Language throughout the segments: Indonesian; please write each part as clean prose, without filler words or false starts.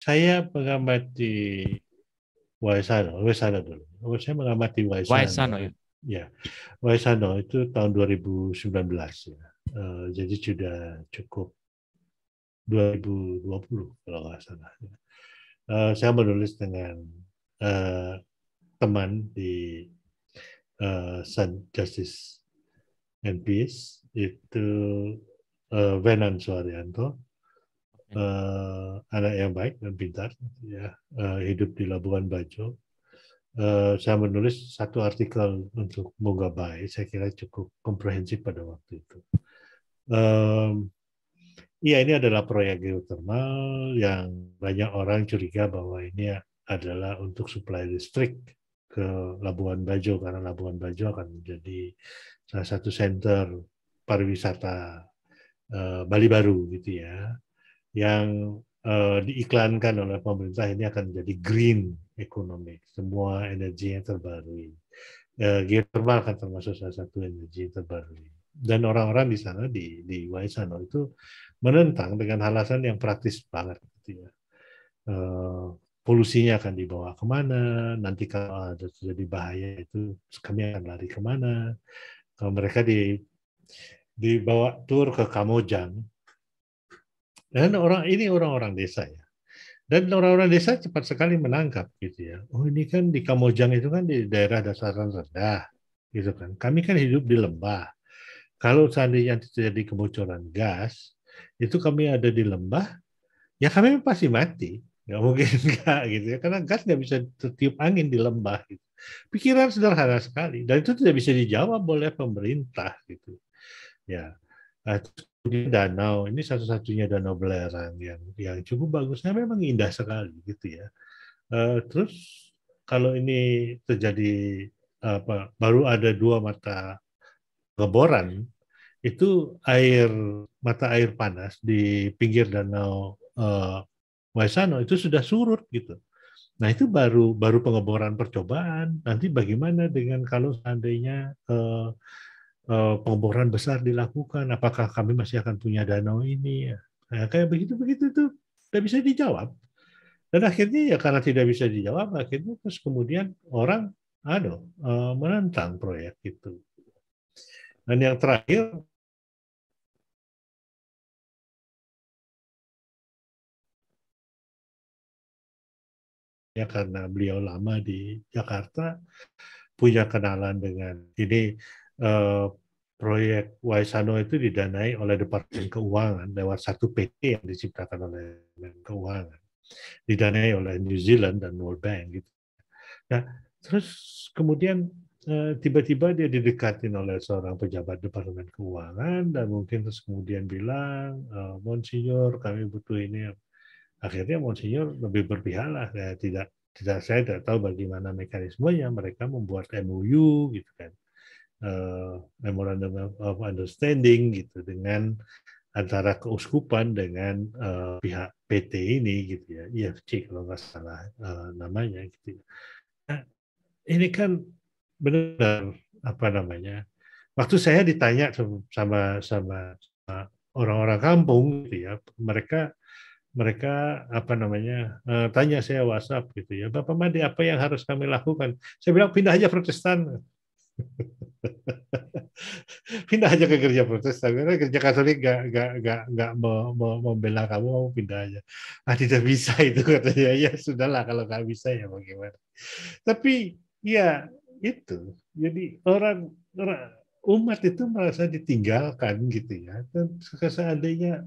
Saya mengamati Waisano dulu. Saya mengamati Waisano Waisano. ya. Ya, Waisano itu tahun 2019 ya. Jadi sudah cukup 2020 kalau nggak salah. Saya menulis dengan uh, teman di Sun Justice and Peace itu Venan Suharyanto, anak yang baik dan pintar, ya, hidup di Labuan Bajo. Saya menulis satu artikel untuk Mogabai, saya kira cukup komprehensif pada waktu itu. Iya, ini adalah proyek geothermal yang banyak orang curiga bahwa ini adalah untuk suplai listrik ke Labuan Bajo, karena Labuan Bajo akan menjadi salah satu center pariwisata Bali Baru gitu ya, yang diiklankan oleh pemerintah ini akan menjadi green economy, semua energi yang terbarukan. Geothermal akan termasuk salah satu energi yang terbarukan. Dan orang-orang di sana di Waisano itu menentang dengan alasan yang praktis banget gitu ya. Polusinya akan dibawa kemana, nanti kalau ada terjadi bahaya itu kami akan lari kemana. Kalau mereka dibawa tur ke Kamojang, dan orang-orang desa ya. Dan orang-orang desa cepat sekali menangkap gitu ya. Oh, ini kan di Kamojang itu kan di daerah dataran rendah gitu kan. Kami kan hidup di lembah. Kalau seandainya terjadi kebocoran gas, itu kami ada di lembah, ya kami pasti mati. Nggak mungkin enggak gitu ya. Karena gas nggak bisa tertiup angin di lembah gitu. Pikiran sederhana sekali. Dan itu tidak bisa dijawab oleh pemerintah gitu. Ya, kemudian danau ini satu-satunya danau belerang yang cukup bagusnya, memang indah sekali gitu ya. Terus kalau ini terjadi baru ada dua mata pengeboran, itu mata air panas di pinggir danau Waisano itu sudah surut gitu. Nah itu baru baru pengeboran percobaan. Nanti bagaimana dengan kalau seandainya pengeboran besar dilakukan, apakah kami masih akan punya danau ini? Nah, kayak begitu-begitu tuh tidak bisa dijawab. Dan akhirnya ya karena tidak bisa dijawab, akhirnya terus kemudian orang menentang proyek itu. Dan yang terakhir, ya karena beliau lama di Jakarta, punya kenalan dengan ini, eh, proyek Waisano itu didanai oleh Departemen Keuangan lewat satu PT yang diciptakan oleh Departemen Keuangan, didanai oleh New Zealand dan World Bank gitu. Nah, terus kemudian tiba-tiba dia didekatin oleh seorang pejabat Departemen Keuangan dan mungkin terus kemudian bilang, Monsinyur kami butuh ini. Akhirnya Monsinyur lebih berpihak lah, saya tidak tahu bagaimana mekanismenya, mereka membuat MOU gitu kan, Memorandum of Understanding gitu dengan antara keuskupan dengan pihak PT ini gitu ya, IFC kalau nggak salah namanya gitu. Nah, ini kan benar apa namanya? Waktu saya ditanya sama sama orang-orang kampung gitu ya, mereka mereka apa namanya tanya saya WhatsApp gitu ya, Bapak Made apa yang harus kami lakukan? Saya bilang pindah aja Protestan. Pindah aja ke gereja Protestan, karena gereja Katolik nggak membela kamu, kamu pindah aja. Ah tidak bisa itu katanya, ya sudahlah kalau nggak bisa ya bagaimana. Tapi ya itu, jadi orang umat itu merasa ditinggalkan gitu ya. Dan seandainya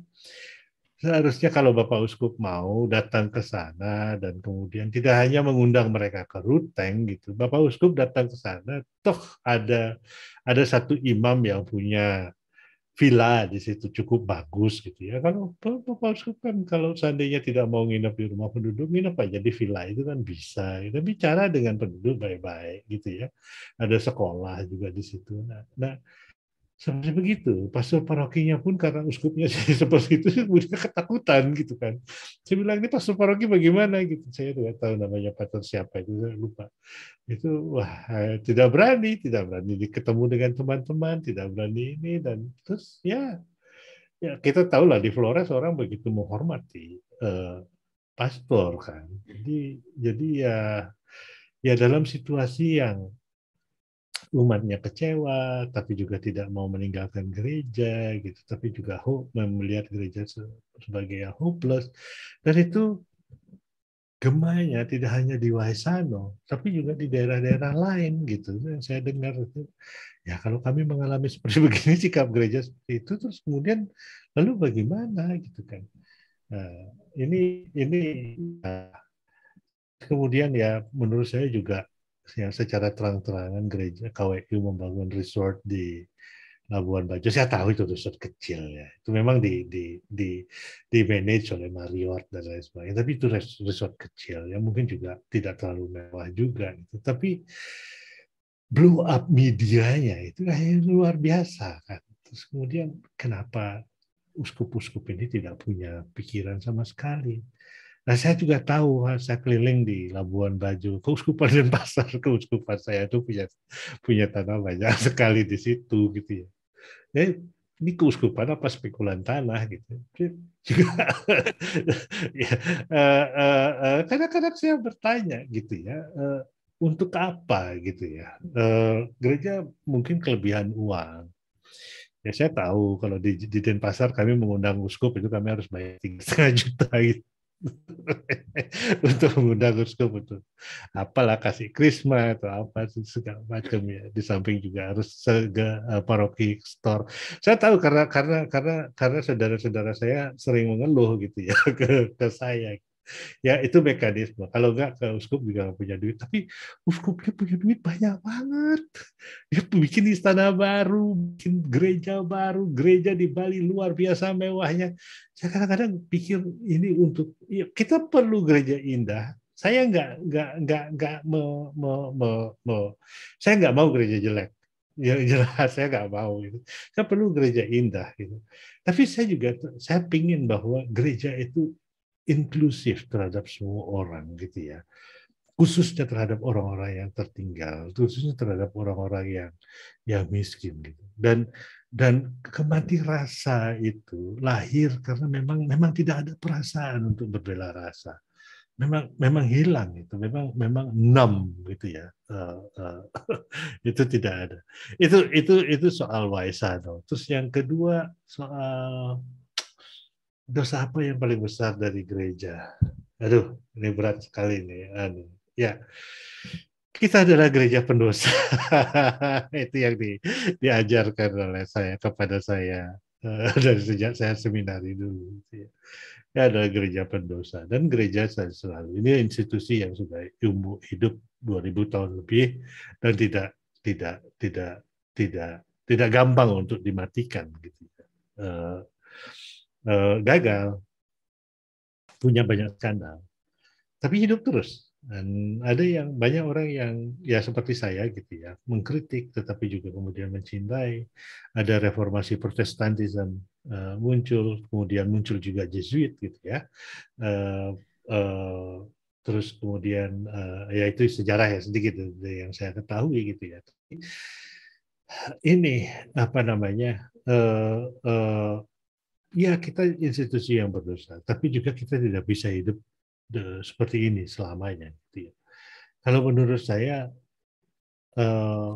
seharusnya kalau Bapak Uskup mau datang ke sana dan kemudian tidak hanya mengundang mereka ke Ruteng gitu, Bapak Uskup datang ke sana, toh ada satu imam yang punya villa di situ cukup bagus gitu ya. Kalau Bapak Uskup kan kalau seandainya tidak mau nginep di rumah penduduk, nginep aja di villa itu kan bisa. Kita bicara dengan penduduk baik-baik gitu ya. Ada sekolah juga di situ. Nah, sampai begitu, pastor parokinya pun karena uskupnya seperti itu, kemudian ketakutan gitu kan. Saya bilang, ini pastor paroki bagaimana gitu. Saya tidak tahu namanya pastor siapa itu, saya lupa. Itu wah tidak berani ketemu dengan teman-teman, tidak berani ini dan terus ya kita tahu lah di Flores orang begitu menghormati pastor kan. Jadi ya ya dalam situasi yang umatnya kecewa, tapi juga tidak mau meninggalkan gereja gitu, tapi juga melihat gereja sebagai yang hopeless. Dan itu gemanya tidak hanya di Waisano, tapi juga di daerah-daerah lain gitu. Yang saya dengar itu, ya kalau kami mengalami seperti begini sikap gereja seperti itu, terus kemudian lalu bagaimana gitu kan? Nah, ini kemudian ya menurut saya juga yang secara terang-terangan gereja KWU membangun resort di Labuan Bajo. Saya tahu itu resort kecil ya. Itu memang di manage oleh Marriott dan lain sebagainya. Tapi itu resort kecil ya, mungkin juga tidak terlalu mewah juga. Gitu. Tapi blow up medianya itu luar biasa kan. Terus kemudian kenapa uskup-uskup ini tidak punya pikiran sama sekali? Nah, saya juga tahu, saya keliling di Labuan Bajo, Keuskupan Denpasar, keuskupan saya itu punya punya tanah banyak sekali di situ gitu ya. Ya, ini keuskupan apa spekulan tanah gitu. Juga ya, kadang-kadang saya bertanya gitu ya, untuk apa gitu ya? Gereja mungkin kelebihan uang. Ya saya tahu kalau di Denpasar kami mengundang uskup itu kami harus bayar 3,5 juta gitu. Untuk mengundang uskup itu apalah kasih krisma atau apa segala macam ya, di samping juga harus paroki store. Saya tahu karena saudara-saudara saya sering mengeluh gitu ya ke saya. Ya itu mekanisme. Kalau enggak ke uskup juga nggak punya duit. Tapi uskupnya punya duit banyak banget. Dia bikin istana baru, bikin gereja baru, gereja di Bali luar biasa mewahnya. Saya kadang-kadang pikir ini untuk ya, kita perlu gereja indah. Saya nggak saya nggak mau gereja jelek. Ya jelas saya nggak mau itu. Saya perlu gereja indah gitu. Tapi saya pingin bahwa gereja itu inklusif terhadap semua orang gitu ya, khususnya terhadap orang-orang yang tertinggal, khususnya terhadap orang-orang yang miskin gitu. Dan kemati rasa itu lahir karena memang tidak ada perasaan untuk berbela rasa. Memang hilang itu, memang numb gitu ya. Itu tidak ada. Itu soal Waisano. Terus yang kedua soal dosa apa yang paling besar dari gereja? Aduh, ini berat sekali nih. Ya, kita adalah gereja pendosa. Itu yang diajarkan oleh saya kepada saya dari sejak saya seminari dulu. Ya adalah gereja pendosa dan gereja selalu ini institusi yang sudah hidup 2000 tahun lebih dan tidak tidak tidak tidak gampang untuk dimatikan gitu. Uh, Gagal, punya banyak skandal, tapi hidup terus. Dan ada banyak orang yang ya seperti saya gitu ya, mengkritik tetapi juga kemudian mencintai. Ada reformasi Protestantisme muncul, kemudian muncul juga Jesuit gitu ya. Uh, uh, Terus kemudian ya itu sejarah ya sedikit yang saya ketahui gitu ya. Ini apa namanya? Ya kita institusi yang berdosa, tapi juga kita tidak bisa hidup seperti ini selamanya. Gitu ya. Kalau menurut saya, eh,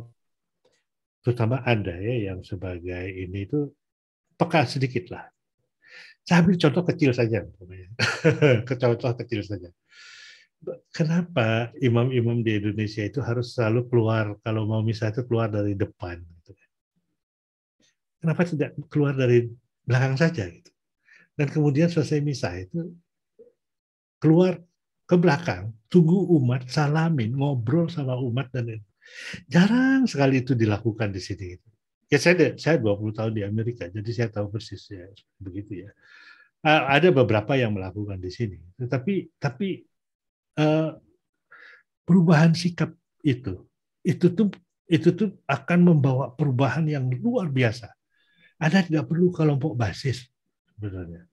terutama Anda ya yang sebagai ini itu peka sedikit lah. Saya ambil contoh kecil saja, contoh kecil saja. Kenapa imam-imam di Indonesia itu harus selalu keluar kalau mau misa itu keluar dari depan? Gitu. Kenapa tidak keluar dari belakang saja? Gitu. Dan kemudian selesai misa itu keluar ke belakang, tunggu umat, salamin, ngobrol sama umat dan jarang sekali itu dilakukan di sini. Ya saya 20 tahun di Amerika, jadi saya tahu persis ya begitu ya. Ada beberapa yang melakukan di sini, tapi uh, perubahan sikap itu itu tuh akan membawa perubahan yang luar biasa. Anda tidak perlu kelompok basis sebenarnya.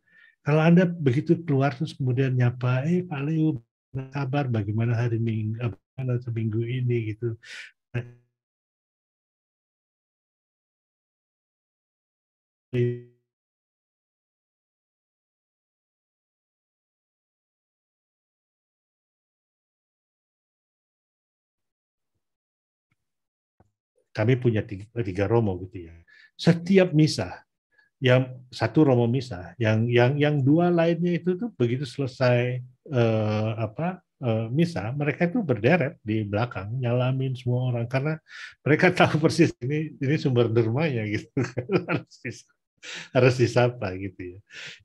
Kalau Anda begitu keluar terus kemudian nyapa, Pak Leo, kabar bagaimana hari Minggu, bagaimana seminggu ini gitu. kami punya tiga romo gitu ya. Setiap misa, yang satu romo misa, yang dua lainnya itu tuh begitu selesai misa, mereka itu berderet di belakang nyalamin semua orang karena mereka tahu persis ini sumber dermanya gitu. harus disapa gitu ya.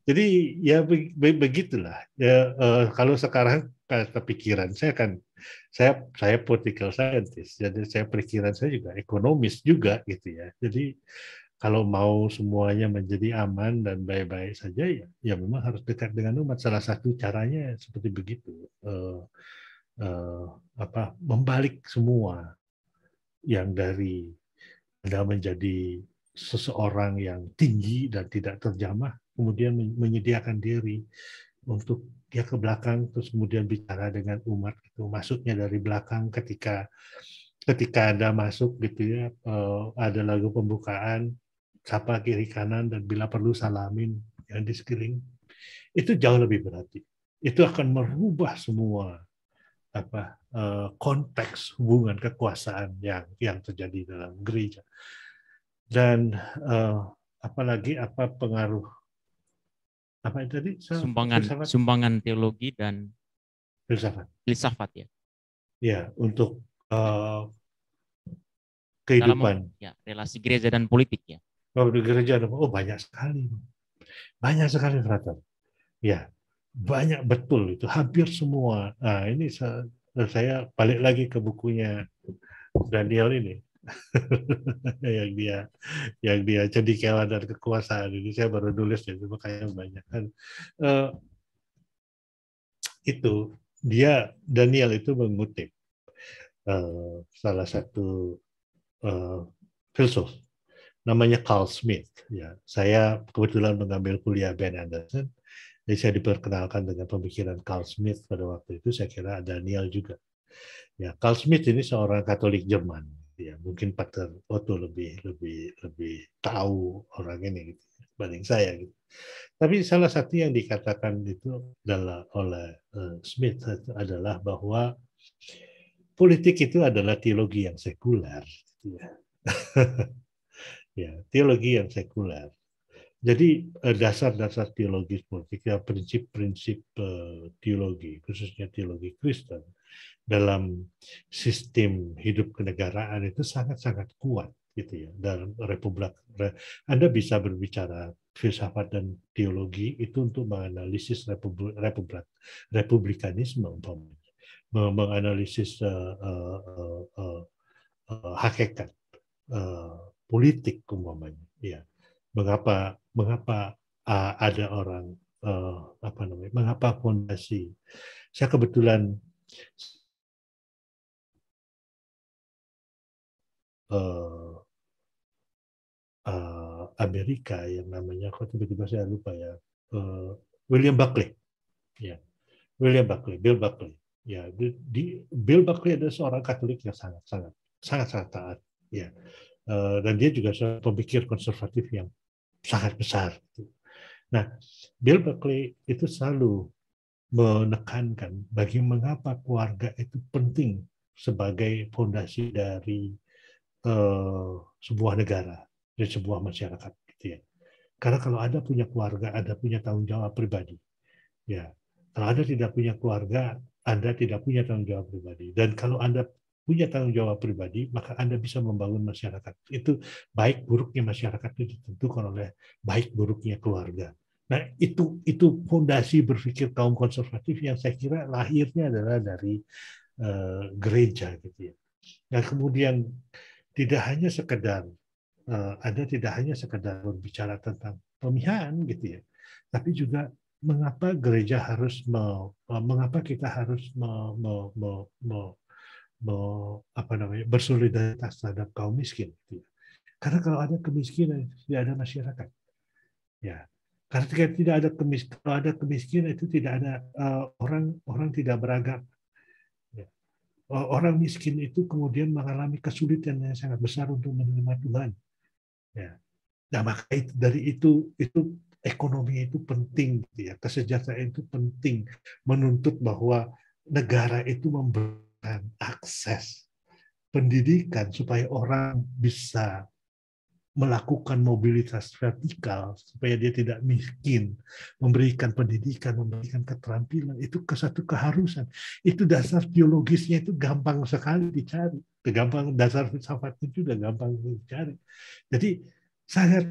Jadi ya begitulah. Ya kalau sekarang kepikiran saya political scientist, jadi saya pikiran saya juga ekonomis juga gitu ya. Jadi kalau mau semuanya menjadi aman dan baik-baik saja ya memang harus dekat dengan umat. Salah satu caranya seperti begitu. Membalik semua yang dari Anda menjadi seseorang yang tinggi dan tidak terjamah, kemudian menyediakan diri untuk dia ke belakang, terus kemudian bicara dengan umat, itu masuknya dari belakang ketika Anda masuk gitu ya, ada lagu pembukaan, sapa kiri kanan dan bila perlu salamin yang di sekeliling, itu jauh lebih berarti. Itu akan merubah semua konteks hubungan kekuasaan yang terjadi dalam gereja. Dan apalagi pengaruh itu tadi sumbangan teologi dan filsafat ya. Ya, untuk kehidupan dalam relasi gereja dan politik ya. Gereja banyak sekali. Banyak sekali, frater. Ya, banyak betul itu, hampir semua. Nah, ini saya balik lagi ke bukunya Daniel ini. yang dia cendekiawan dan kekuasaan ini saya baru nulis ya, makanya banyak kan. Itu Daniel itu mengutip salah satu filsuf namanya Carl Smith. Ya, saya kebetulan mengambil kuliah Ben Anderson, jadi saya diperkenalkan dengan pemikiran Carl Smith pada waktu itu. Saya kira Daniel juga. Ya, Carl Smith ini seorang Katolik Jerman. Ya, mungkin Pater Otto lebih tahu orang ini gitu, dibanding saya gitu. Tapi salah satu yang dikatakan itu oleh Smith adalah bahwa politik itu adalah teologi yang sekuler. Ya. Ya, teologi yang sekuler. Jadi dasar-dasar teologi politik, ya, prinsip-prinsip teologi, khususnya teologi Kristen, dalam sistem hidup kenegaraan itu sangat-sangat kuat gitu ya. Dalam Anda bisa berbicara filsafat dan teologi itu untuk menganalisis republikanisme, menganalisis hakikat politik umpamanya. Ya, mengapa ada orang mengapa fondasi. Saya kebetulan Amerika yang namanya, kok tiba-tiba saya lupa ya, William Buckley, ya, Bill Buckley, ya, Bill Buckley adalah seorang Katolik yang sangat taat, ya, dan dia juga seorang pemikir konservatif yang sangat besar. Nah, Bill Buckley itu selalu menekankan mengapa keluarga itu penting sebagai fondasi dari sebuah negara dan sebuah masyarakat, gitu ya. Karena kalau Anda punya keluarga, Anda punya tanggung jawab pribadi. Ya, kalau Anda tidak punya keluarga, Anda tidak punya tanggung jawab pribadi. Dan kalau Anda punya tanggung jawab pribadi, maka Anda bisa membangun masyarakat. Itu baik buruknya masyarakat itu ditentukan oleh baik buruknya keluarga. Nah, itu fondasi berpikir kaum konservatif yang saya kira lahirnya adalah dari gereja, gitu ya. Nah, kemudian tidak hanya sekedar Anda tidak hanya sekedar berbicara tentang pemihaan gitu ya, tapi juga mengapa gereja harus mengapa kita harus bersolidaritas terhadap kaum miskin gitu ya. Karena kalau ada kemiskinan tidak ada masyarakat. Ya. Karena kalau ada kemiskinan itu tidak ada orang tidak beragama. Ya. Orang miskin itu kemudian mengalami kesulitan yang sangat besar untuk menerima Tuhan. Ya. Nah, maka dari itu ekonomi itu penting, gitu ya. Kesejahteraan itu penting, menuntut bahwa negara itu memberikan akses pendidikan supaya orang bisa melakukan mobilitas vertikal supaya dia tidak miskin, memberikan pendidikan, memberikan keterampilan, itu ke satu keharusan. Itu dasar biologisnya itu gampang sekali dicari. Gampang, dasar filsafatnya juga gampang dicari. Jadi sangat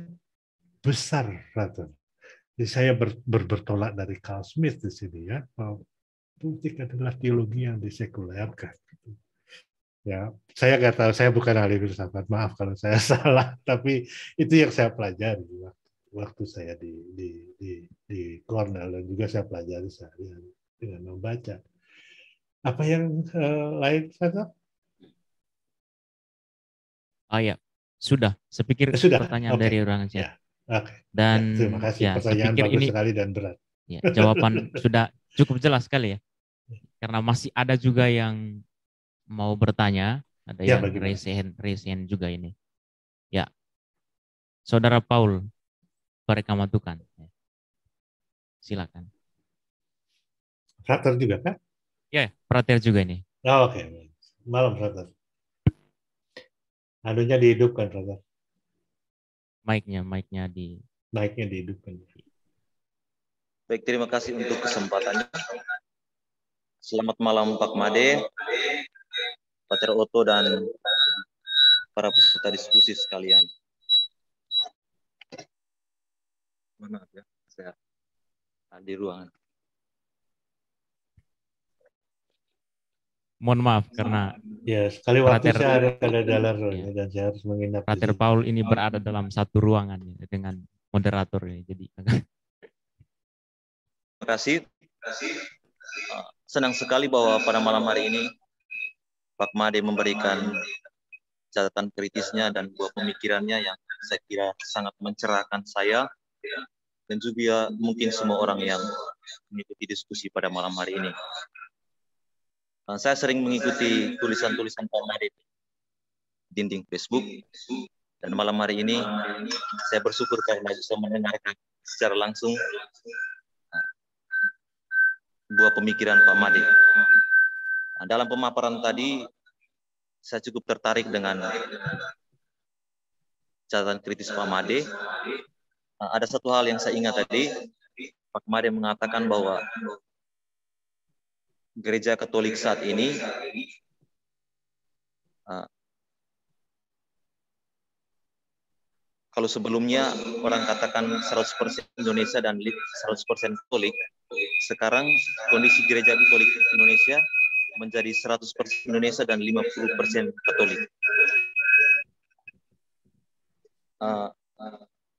besar, Ratu. Jadi saya bertolak dari Carl Smith di sini ya. Politik adalah teologi yang disekulerkan. Ya, saya nggak tahu, saya bukan ahli filsafat, maaf kalau saya salah, tapi itu yang saya pelajari waktu saya di Cornell, dan juga saya pelajari sehari-hari dengan membaca. Apa yang lain, Faisal? Ya, sudah. Saya pikir Sudah, pertanyaan okay. dari orang chat. Ya, okay. Dan terima kasih, ya, saya pertanyaan pikir bagus ini sekali dan berat. ya, jawaban sudah cukup jelas sekali ya. Karena masih ada juga yang mau bertanya, ada Ya, yang raise hand juga ini. Ya, Saudara Paul Parekamatukan. Silakan. Frater juga kan? Ya, Prater juga ini. Oh, oke. Malam, Frater. Anunya dihidupkan, Frater. Mic-nya dihidupkan. Baik, terima kasih untuk kesempatannya. Selamat malam Pak Made, Pater Otto, dan para peserta diskusi sekalian. Maaf ya, saya di ruangan. Mohon maaf karena ya sekali waktu saya ada dalam ya, dan saya harus menginap. Pater Paul ini berada dalam satu ruangan ya, dengan moderator ya, jadi. Terima kasih. Senang sekali bahwa pada malam hari ini Pak Made memberikan catatan kritisnya dan buah pemikirannya yang saya kira sangat mencerahkan saya dan juga mungkin semua orang yang mengikuti diskusi pada malam hari ini. Saya sering mengikuti tulisan-tulisan Pak Made di dinding Facebook, dan malam hari ini saya bersyukur karena bisa mendengarkan secara langsung buah pemikiran Pak Made. Dalam pemaparan tadi, saya cukup tertarik dengan catatan kritis Pak Made. Ada satu hal yang saya ingat tadi, Pak Made mengatakan bahwa Gereja Katolik saat ini kalau sebelumnya orang katakan 100% Indonesia dan 100% Katolik, sekarang kondisi Gereja Katolik Indonesia menjadi 100% Indonesia dan 50% Katolik.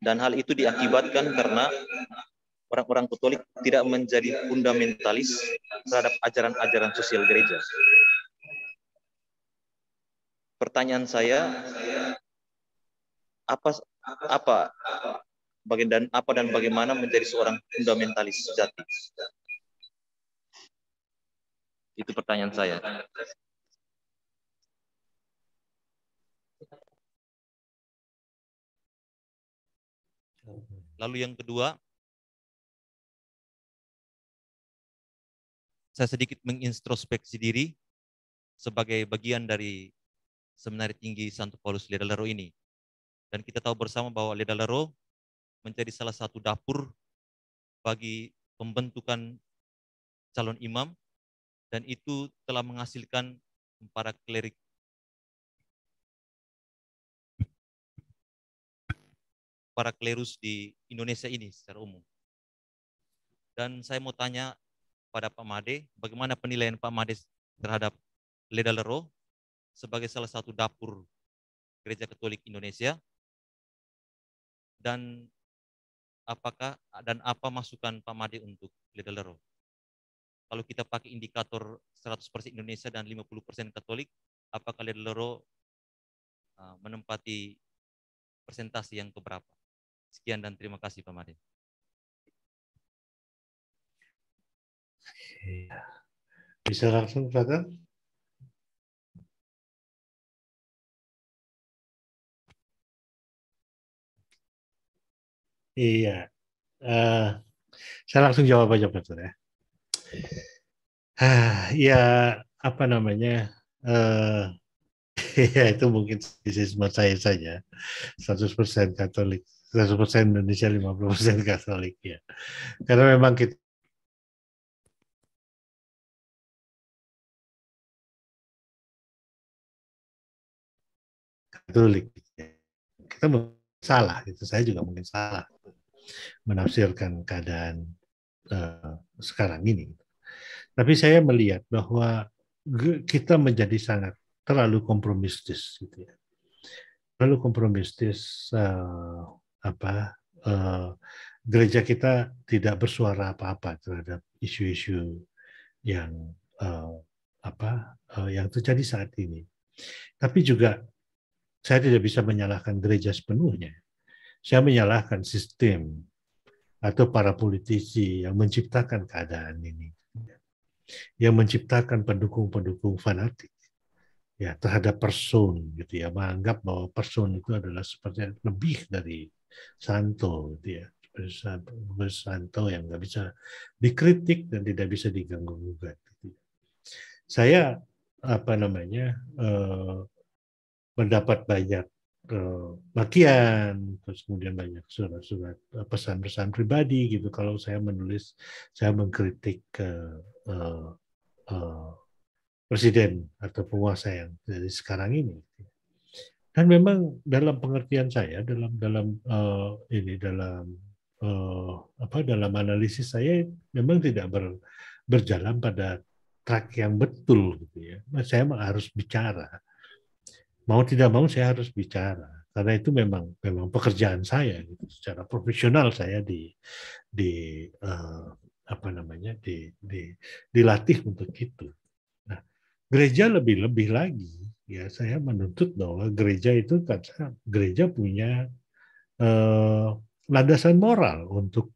Dan hal itu diakibatkan karena orang-orang Katolik tidak menjadi fundamentalis terhadap ajaran-ajaran sosial gereja. Pertanyaan saya, bagaimana menjadi seorang fundamentalis sejati? Itu pertanyaan saya. Lalu yang kedua, saya sedikit mengintrospeksi diri sebagai bagian dari Seminari Tinggi Santo Paulus Ledalero ini. Dan kita tahu bersama bahwa Ledalero menjadi salah satu dapur bagi pembentukan calon imam, dan itu telah menghasilkan para klerus di Indonesia ini secara umum. Dan saya mau tanya pada Pak Made, bagaimana penilaian Pak Made terhadap Ledalero sebagai salah satu dapur Gereja Katolik Indonesia, dan apa masukan Pak Made untuk Ledalero? Kalau kita pakai indikator 100% Indonesia dan 50% Katolik, apakah Ledalero menempati persentase yang keberapa? Sekian dan terima kasih Pak Made. Bisa langsung, Frater? Iya. Saya langsung jawab aja, Frater ya. Ya, apa namanya? Ya, itu mungkin skeptisisme saya saja. 100% Katolik, 100% Indonesia, 50% Katolik ya. Karena memang kita Katolik, kita salah, gitu. Saya juga mungkin salah menafsirkan keadaan sekarang ini. Tapi saya melihat bahwa kita menjadi sangat terlalu kompromistis, gitu ya. Terlalu kompromistis, gereja kita tidak bersuara apa-apa terhadap isu-isu yang yang terjadi saat ini. Tapi juga saya tidak bisa menyalahkan gereja sepenuhnya. Saya menyalahkan sistem atau para politisi yang menciptakan keadaan ini, yang menciptakan pendukung-pendukung fanatik ya terhadap person, gitu ya, menganggap bahwa person itu adalah seperti lebih dari santo, gitu ya, santo yang nggak bisa dikritik dan tidak bisa diganggu-gugat. Gitu. Saya mendapat banyak bagian, terus kemudian banyak surat-surat pesan-pesan pribadi gitu. Kalau saya menulis, saya mengkritik presiden atau penguasa yang dari sekarang ini. Dan memang dalam pengertian saya, dalam analisis saya memang tidak berjalan pada track yang betul, gitu ya. Saya harus bicara. Mau tidak mau saya harus bicara karena itu memang pekerjaan saya gitu. Secara profesional saya dilatih untuk itu. Nah, gereja lebih lagi ya, saya menuntut bahwa gereja itu gereja punya landasan moral untuk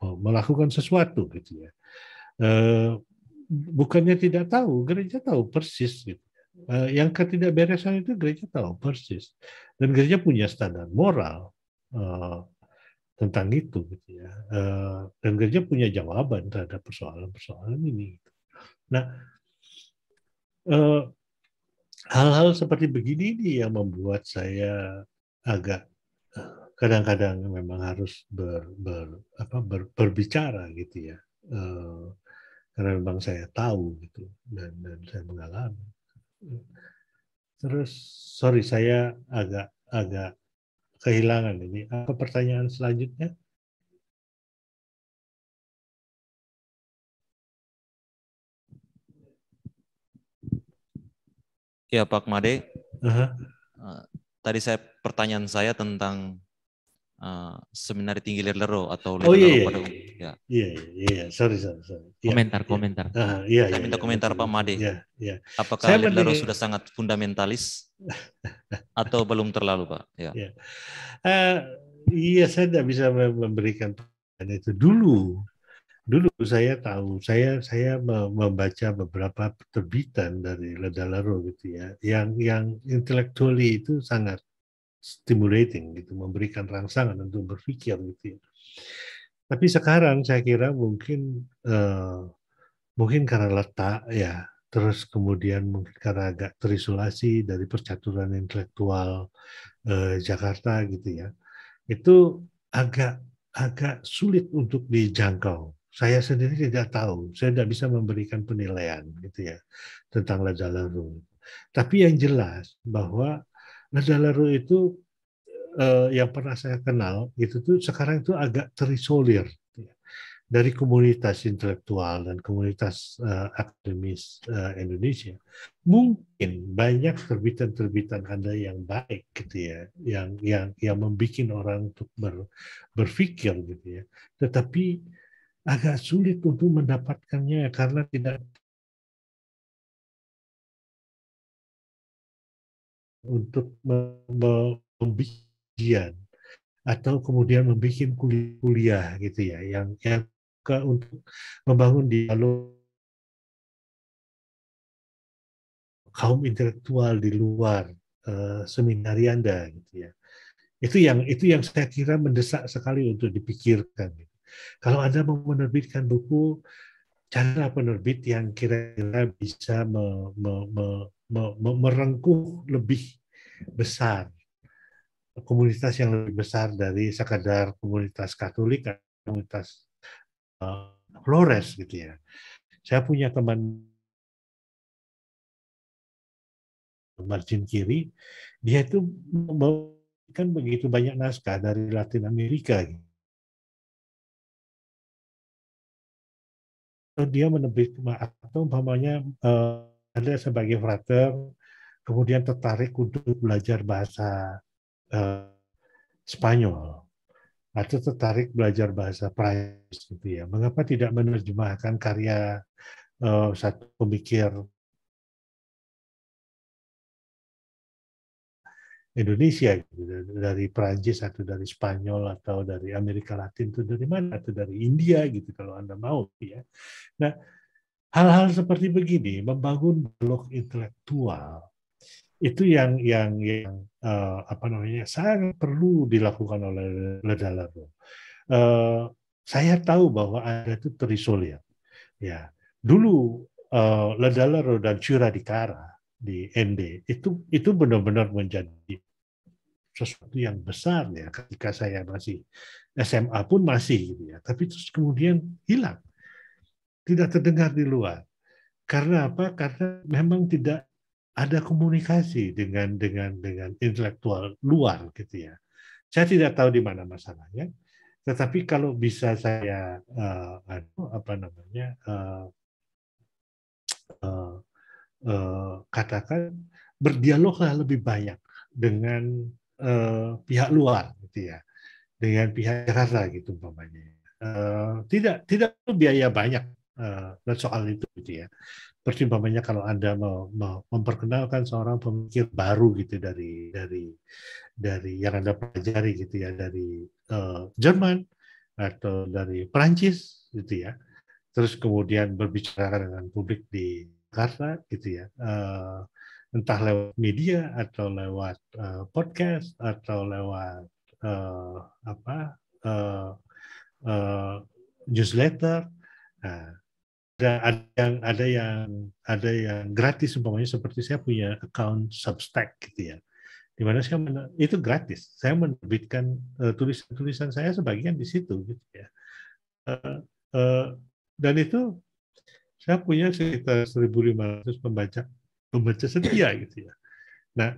melakukan sesuatu gitu ya. Bukannya tidak tahu, gereja tahu persis gitu. Yang ketidakberesan itu gereja tahu persis, dan gereja punya standar moral tentang itu, gitu ya. Dan gereja punya jawaban terhadap persoalan-persoalan ini. Nah, hal-hal seperti begini ini yang membuat saya agak kadang-kadang memang harus berbicara, gitu ya, karena memang saya tahu gitu dan saya mengalami. Terus, sorry, saya agak kehilangan ini. Apa pertanyaan selanjutnya? Ya, Pak Made. Tadi pertanyaan saya tentang Seminari Tinggi Ledlero atau Ledlero pada umumnya. Iya, sorry. Komentar. Saya minta komentar Pak Made. Apakah Ledlero sudah sangat fundamentalis atau belum terlalu, Pak? Iya, saya tidak bisa memberikan pertanyaan itu dulu. Dulu saya tahu, saya membaca beberapa terbitan dari Ledlero gitu ya, yang intellectually itu sangat stimulating gitu, memberikan rangsangan untuk berpikir gitu ya. Tapi sekarang saya kira mungkin karena letak ya, terus kemudian mungkin karena agak terisolasi dari percaturan intelektual Jakarta gitu ya, itu agak sulit untuk dijangkau. Saya sendiri tidak tahu, saya tidak bisa memberikan penilaian gitu ya tentang Ledlero. Tapi yang jelas bahwa Ledlero itu yang pernah saya kenal itu tuh sekarang itu agak terisolir dari komunitas intelektual dan komunitas akademis Indonesia. Mungkin banyak terbitan-terbitan Anda yang baik gitu ya, yang membuat orang untuk berpikir gitu ya. Tetapi agak sulit untuk mendapatkannya karena tidak untuk membuat atau kemudian membuat kuliah gitu ya, yang untuk membangun dialog kaum intelektual di luar seminari Anda gitu ya. Itu yang saya kira mendesak sekali untuk dipikirkan. Kalau Anda mau menerbitkan buku, carilah penerbit yang kira-kira bisa merengkuh lebih besar, komunitas yang lebih besar dari sekadar komunitas Katolik atau komunitas Flores gitu ya. Saya punya teman margin kiri, dia itu kan begitu banyak naskah dari Latin Amerika. Dia menerbit atau umpamanya ada sebagai frater, kemudian tertarik untuk belajar bahasa Spanyol atau tertarik belajar bahasa Prancis gitu ya. Mengapa tidak menerjemahkan karya satu pemikir Indonesia gitu, dari Prancis atau dari Spanyol atau dari Amerika Latin, itu dari mana, atau dari India gitu kalau Anda mau ya. Nah, hal-hal seperti begini membangun dialog intelektual itu yang apa namanya sangat perlu dilakukan oleh Ledalaro. Saya tahu bahwa ada itu terisolir ya. Dulu Ledalaro dan Cura di Cara di ND itu benar-benar menjadi sesuatu yang besar ya, ketika saya masih SMA pun masih gitu ya, tapi terus kemudian hilang, tidak terdengar di luar. Karena apa? Karena memang tidak ada komunikasi dengan intelektual luar gitu ya. Saya tidak tahu di mana masalahnya, tetapi kalau bisa saya apa namanya katakan, berdialoglah lebih banyak dengan pihak luar gitu ya, dengan pihak Jakarta gitu umpamanya. Tidak perlu biaya banyak soal itu gitu ya. Seperti umpamanya kalau Anda mau memperkenalkan seorang pemikir baru gitu dari yang Anda pelajari gitu ya, dari Jerman atau dari Perancis gitu ya. Terus kemudian berbicara dengan publik di Jakarta gitu ya, entah lewat media atau lewat podcast atau lewat newsletter. Nah, ada yang gratis umpamanya, seperti saya punya account Substack gitu ya, di mana saya itu gratis. Saya menerbitkan tulisan-tulisan saya sebagian di situ gitu ya. Dan itu saya punya sekitar 1.500 pembaca setia gitu ya. Nah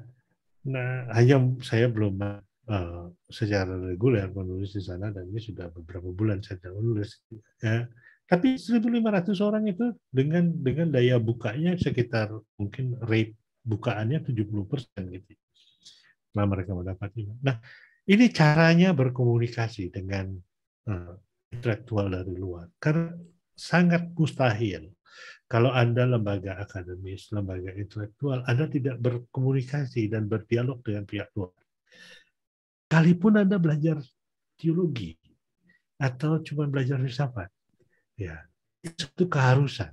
hanya saya belum secara reguler menulis di sana, dan ini sudah beberapa bulan saya menulis. Ya. Tapi 1.500 orang itu dengan daya bukanya sekitar mungkin rate bukaannya 70% gitu. Setelah mereka mendapatinya. Nah, ini caranya berkomunikasi dengan intelektual dari luar. Karena sangat mustahil kalau Anda lembaga akademis, lembaga intelektual, Anda tidak berkomunikasi dan berdialog dengan pihak luar. Sekalipun Anda belajar teologi atau cuma belajar filsafat, ya itu keharusan.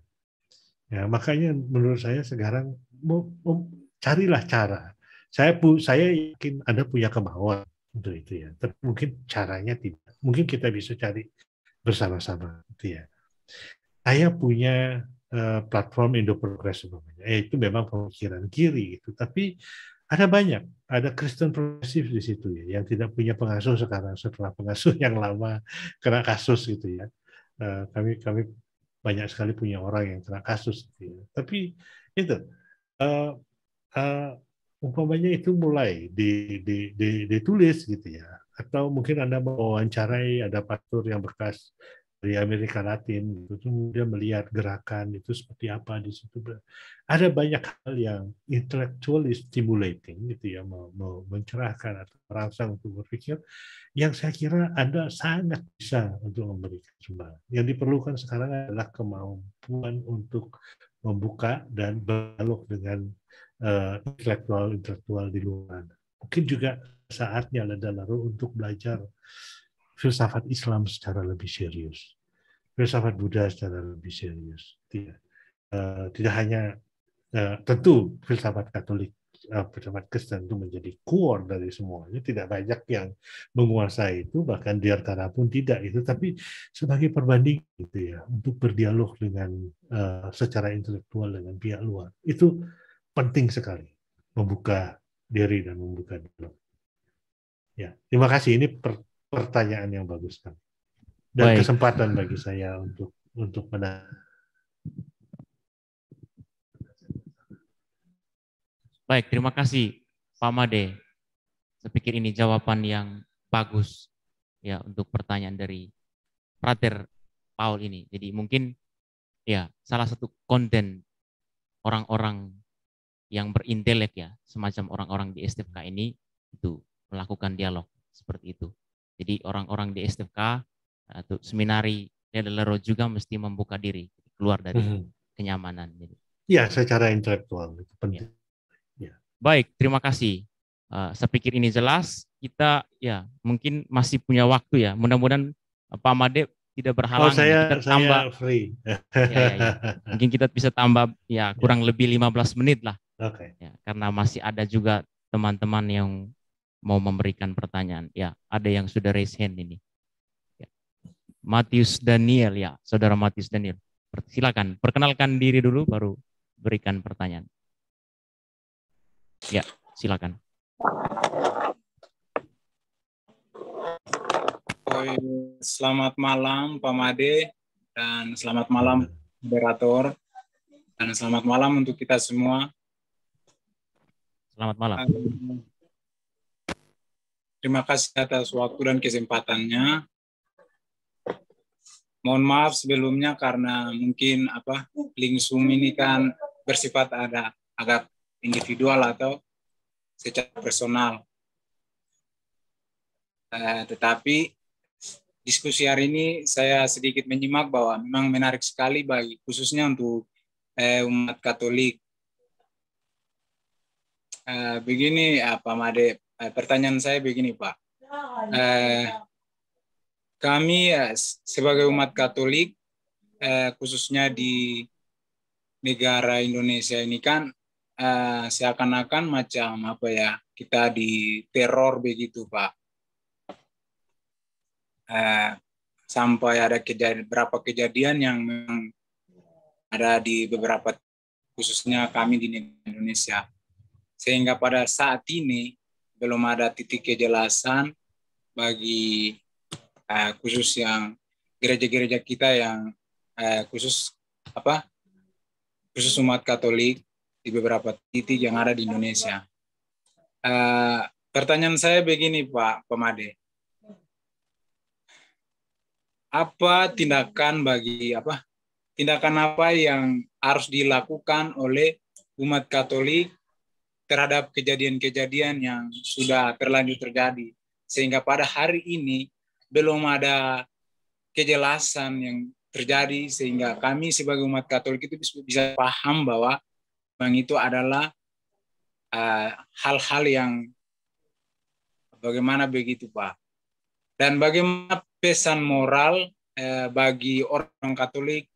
Ya, makanya menurut saya sekarang carilah cara. Saya yakin Anda punya kemauan untuk itu ya, tapi mungkin caranya tidak. Mungkin kita bisa cari bersama-sama, gitu ya. Saya punya platform Indo Progress sebenarnya. Itu memang pemikiran kiri itu, tapi ada banyak, ada Kristen progresif di situ ya, yang tidak punya pengasuh sekarang setelah pengasuh yang lama kena kasus gitu ya. Kami banyak sekali punya orang yang kena kasus gitu ya. Tapi itu umpamanya itu mulai ditulis gitu ya, atau mungkin Anda mewawancarai ada pastor yang bekas dari Amerika Latin, itu kemudian melihat gerakan itu seperti apa di situ. Ada banyak hal yang intellectually stimulating gitu ya, mencerahkan atau merangsang untuk berpikir, yang saya kira Anda sangat bisa untuk memberikan sumbangan. Yang diperlukan sekarang adalah kemampuan untuk membuka dan berdialog dengan intelektual di luar. Mungkin juga saatnya Ledalaro untuk belajar filsafat Islam secara lebih serius, filsafat Buddha secara lebih serius. Tidak hanya tentu filsafat Katolik, filsafat Kristen itu menjadi core dari semuanya. Tidak banyak yang menguasai itu, bahkan Diyartara pun tidak itu. Tapi sebagai perbanding gitu ya, untuk berdialog dengan secara intelektual dengan pihak luar, itu penting sekali membuka diri dan membuka dialog. Ya, terima kasih. Ini pertanyaan yang bagus kan, dan Baik. kesempatan bagi saya untuk menanya. Baik, terima kasih Pak Made. Saya pikir ini jawaban yang bagus ya untuk pertanyaan dari Frater Paul ini. Jadi mungkin ya salah satu konten orang-orang yang berintelek ya, semacam orang-orang di STFK ini itu melakukan dialog seperti itu. Jadi orang-orang di STFK atau seminari Lederlero juga mesti membuka diri keluar dari kenyamanan. Ya, secara intelektual itu penting. Ya. Baik, terima kasih. Saya pikir ini jelas. Kita ya mungkin masih punya waktu ya. Mudah-mudahan Pak Made tidak berhalangan. Saya tambah free. Ya. Mungkin kita bisa tambah ya kurang lebih 15 menit lah. Oke. Ya, karena masih ada juga teman-teman yang mau memberikan pertanyaan. Ya, ada yang sudah raise hand ini. Ya. Matius Daniel ya, Saudara Matius Daniel. Silakan perkenalkan diri dulu baru berikan pertanyaan. Ya, silakan. Selamat malam Pak Made dan selamat malam moderator dan selamat malam untuk kita semua. Selamat malam. Terima kasih atas waktu dan kesempatannya. Mohon maaf sebelumnya karena mungkin link Zoom ini kan bersifat agak individual atau secara personal. Tetapi diskusi hari ini saya sedikit menyimak bahwa memang menarik sekali khususnya untuk umat Katolik. Begini Pak Made, pertanyaan saya begini Pak. Kami sebagai umat Katolik khususnya di negara Indonesia ini kan seakan-akan macam kita diteror begitu Pak. Sampai ada beberapa kejadian yang memang ada di beberapa khususnya kami di Indonesia. Sehingga pada saat ini belum ada titik kejelasan bagi khusus yang gereja-gereja kita yang khusus umat Katolik di beberapa titik yang ada di Indonesia. Pertanyaan saya begini Pak Made. Tindakan apa yang harus dilakukan oleh umat Katolik terhadap kejadian-kejadian yang sudah terlanjur terjadi sehingga pada hari ini belum ada kejelasan yang terjadi sehingga kami sebagai umat Katolik itu bisa paham bahwa memang itu adalah hal-hal yang bagaimana begitu Pak. Dan bagaimana pesan moral bagi orang Katolik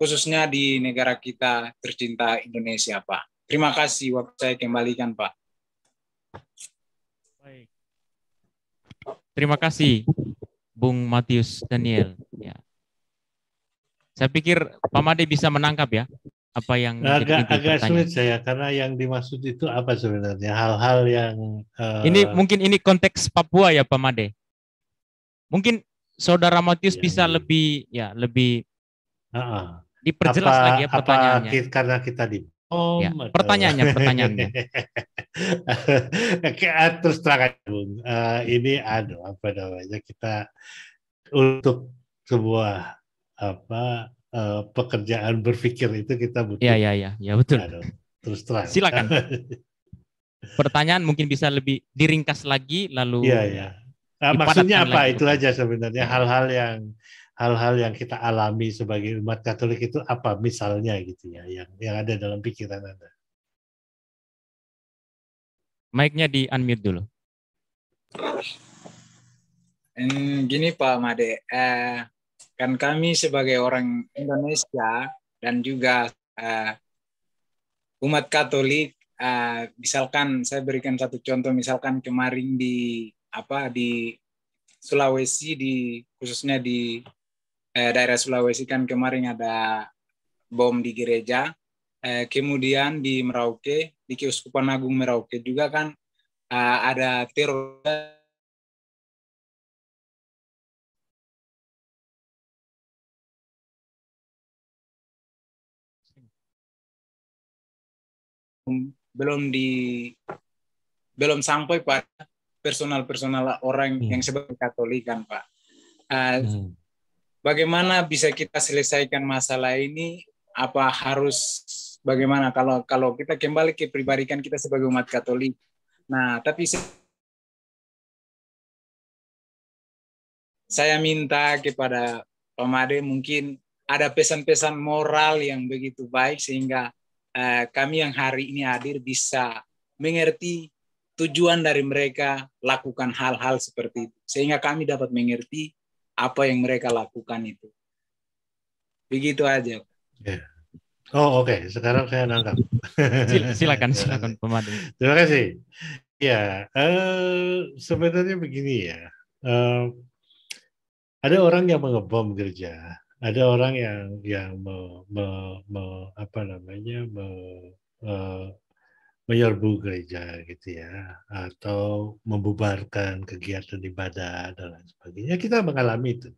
khususnya di negara kita tercinta Indonesia Pak. Terima kasih, waktu saya kembalikan Pak. Baik. Terima kasih Bung Matius Daniel. Ya. Saya pikir Pak Made bisa menangkap ya apa yang agak sulit saya karena yang dimaksud itu apa sebenarnya hal-hal yang ini konteks Papua ya Pak Made. Mungkin Saudara Matius bisa lebih diperjelas lagi ya pertanyaannya. Karena kita di pertanyaannya. Terus terang Bung, ini kita untuk sebuah pekerjaan berpikir itu kita butuh. Ya betul. Terus terang. Silakan. Pertanyaan mungkin bisa lebih diringkas lagi lalu. Maksudnya apa? Itu aja sebenarnya hal-hal yang kita alami sebagai umat Katolik itu apa misalnya gitu ya yang ada dalam pikiran Anda. Mic-nya di unmute dulu. Gini Pak Made, kan kami sebagai orang Indonesia dan juga umat Katolik, misalkan saya berikan satu contoh, misalkan kemarin di Sulawesi, khususnya di daerah Sulawesi kan kemarin ada bom di gereja kemudian di Merauke, di Keuskupan Agung Merauke juga kan ada teror belum sampai pada personal orang yang sebagai Katolik kan Pak. Bagaimana bisa kita selesaikan masalah ini? Apa harus bagaimana kalau kita kembali ke pribadikan kita sebagai umat Katolik? Nah, tapi saya minta kepada Pak Made mungkin ada pesan-pesan moral yang begitu baik sehingga kami yang hari ini hadir bisa mengerti tujuan dari mereka lakukan hal-hal seperti itu. Sehingga kami dapat mengerti apa yang mereka lakukan itu. Begitu aja. Yeah. Oh oke. Sekarang saya nangkap. Silakan Pak Made. Terima kasih. Ya, sebenarnya begini ya. Ada orang yang mengebom gereja, ada orang yang menyerbu gereja gitu ya, atau membubarkan kegiatan ibadah dan lain sebagainya. Kita mengalami itu.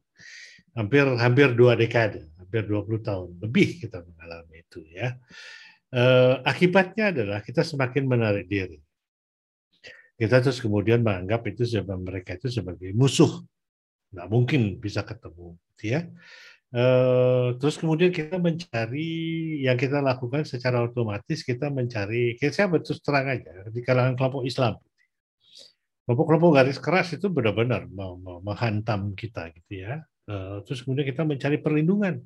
Hampir 2 dekade, hampir 20 tahun lebih kita mengalami itu ya. Akibatnya adalah kita semakin menarik diri. Kita terus kemudian menganggap itu mereka itu sebagai musuh. Nggak mungkin bisa ketemu, ya. Terus kemudian kita mencari yang kita lakukan secara otomatis kita mencari, saya betul terang aja di kalangan kelompok Islam, kelompok-kelompok garis keras itu benar-benar menghantam kita, gitu ya. Terus kemudian kita mencari perlindungan,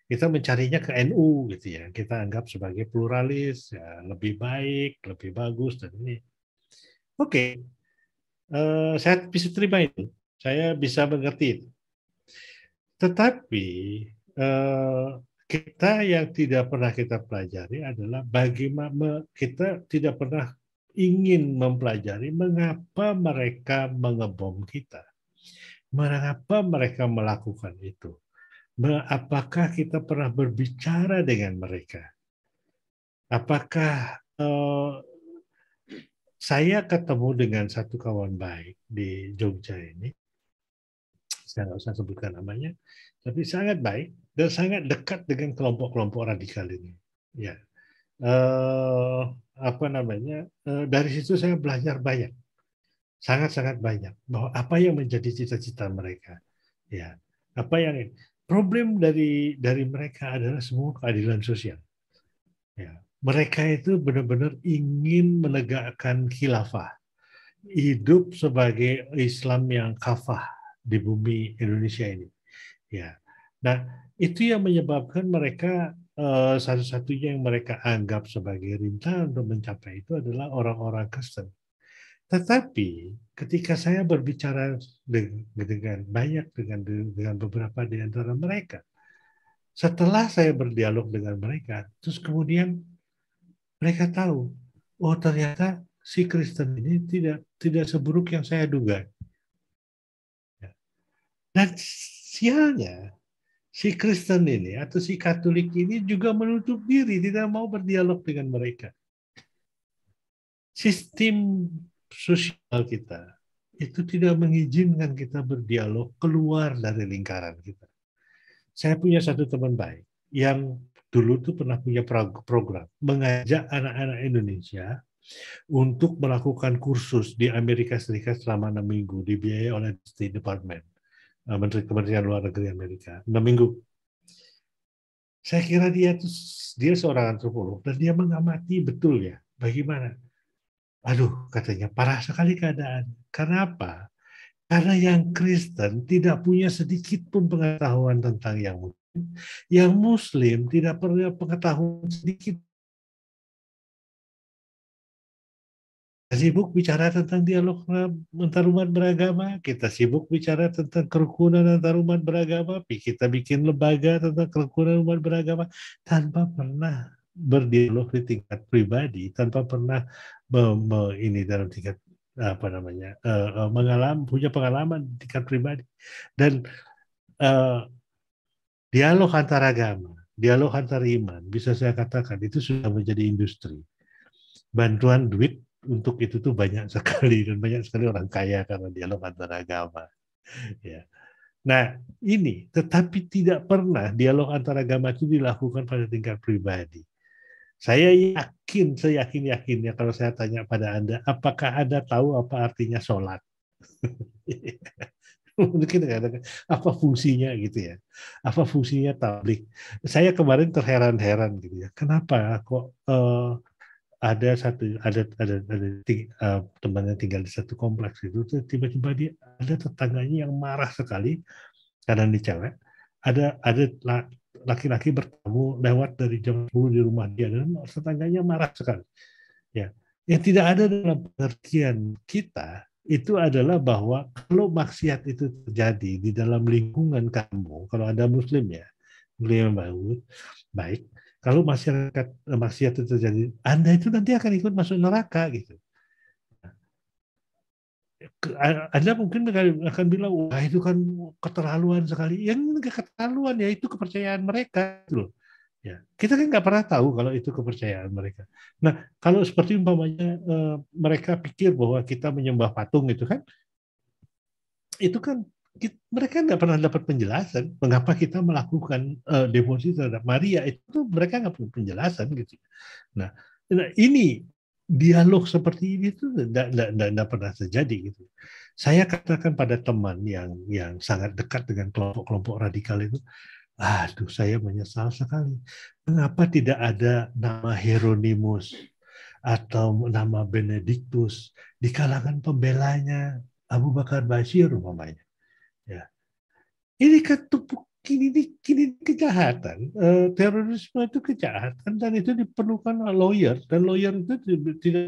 kita mencarinya ke NU, gitu ya. Kita anggap sebagai pluralis, ya, lebih baik, lebih bagus dan ini. Oke, saya bisa terima itu. Saya bisa mengerti itu. Tetapi kita yang tidak pernah kita pelajari adalah bagaimana kita tidak pernah ingin mempelajari mengapa mereka mengebom kita. Mengapa mereka melakukan itu. Apakah kita pernah berbicara dengan mereka? Apakah saya ketemu dengan satu kawan baik di Jogja ini, saya nggak usah sebutkan namanya, tapi sangat baik dan sangat dekat dengan kelompok-kelompok radikal ini. Ya, dari situ saya belajar banyak, sangat-sangat banyak bahwa apa yang menjadi cita-cita mereka. Ya, apa yang problem dari mereka adalah semua keadilan sosial. Ya, mereka itu benar-benar ingin menegakkan khilafah, hidup sebagai Islam yang kafah di bumi Indonesia ini, ya. Nah, itu yang menyebabkan mereka satu-satunya yang mereka anggap sebagai rintangan untuk mencapai itu adalah orang-orang Kristen. Tetapi ketika saya berbicara dengan beberapa di antara mereka, setelah saya berdialog dengan mereka, terus kemudian mereka tahu, oh ternyata si Kristen ini tidak seburuk yang saya duga. Dan sialnya, si Kristen ini atau si Katolik ini juga menutup diri, tidak mau berdialog dengan mereka. Sistem sosial kita itu tidak mengizinkan kita berdialog keluar dari lingkaran kita. Saya punya satu teman baik yang dulu tuh pernah punya program mengajak anak-anak Indonesia untuk melakukan kursus di Amerika Serikat selama 6 minggu dibiayai oleh State Department. Kementerian Luar Negeri Amerika, 6 minggu. Saya kira dia seorang antropolog dan dia mengamati betul ya bagaimana. Aduh, katanya parah sekali keadaan. Karena apa? Karena yang Kristen tidak punya sedikit pun pengetahuan tentang yang Muslim. Yang Muslim tidak punya pengetahuan sedikit. Sibuk bicara tentang dialog antarumat beragama, kita sibuk bicara tentang kerukunan antarumat beragama, kita bikin lembaga tentang kerukunan umat beragama tanpa pernah berdialog di tingkat pribadi, tanpa pernah ini dalam tingkat punya pengalaman di tingkat pribadi dan dialog antaragama, dialog antar iman, bisa saya katakan itu sudah menjadi industri. Bantuan duit untuk itu tuh banyak sekali, dan banyak sekali orang kaya karena dialog antar agama. Ya. Nah, ini tetapi tidak pernah dialog antar agama itu dilakukan pada tingkat pribadi. Saya yakin-yakinnya kalau saya tanya pada Anda, apakah Anda tahu apa artinya sholat? Mungkin apa fungsinya gitu ya? Apa fungsinya tablik? Saya kemarin terheran-heran gitu ya. Kenapa kok ada teman yang tinggal di satu kompleks itu tiba-tiba dia ada tetangganya yang marah sekali karena ini cewek. Ada laki-laki bertamu lewat dari jam 10 di rumah dia dan tetangganya marah sekali. Ya, yang tidak ada dalam pengertian kita itu adalah bahwa kalau maksiat itu terjadi di dalam lingkungan kamu, kalau Anda Muslim ya, Muslim yang baik, kalau maksiat itu terjadi, Anda itu nanti akan ikut masuk neraka gitu. Anda mungkin akan bilang, wah itu kan keterlaluan sekali. Yang nggak keterlaluan ya itu kepercayaan mereka loh. Ya, kita kan nggak pernah tahu kalau itu kepercayaan mereka. Nah, kalau seperti umpamanya mereka pikir bahwa kita menyembah patung itu kan mereka nggak pernah dapat penjelasan mengapa kita melakukan devosi terhadap Maria, itu mereka nggak punya penjelasan gitu. Nah, ini dialog seperti ini itu tidak pernah terjadi gitu. Saya katakan pada teman yang sangat dekat dengan kelompok-kelompok radikal itu, aduh saya menyesal sekali. Mengapa tidak ada nama Hieronymus atau nama Benedictus di kalangan pembelanya Abu Bakar Bashir umpamanya? Ya. Ini kan kini kejahatan, terorisme itu kejahatan dan itu diperlukan lawyer, dan lawyer itu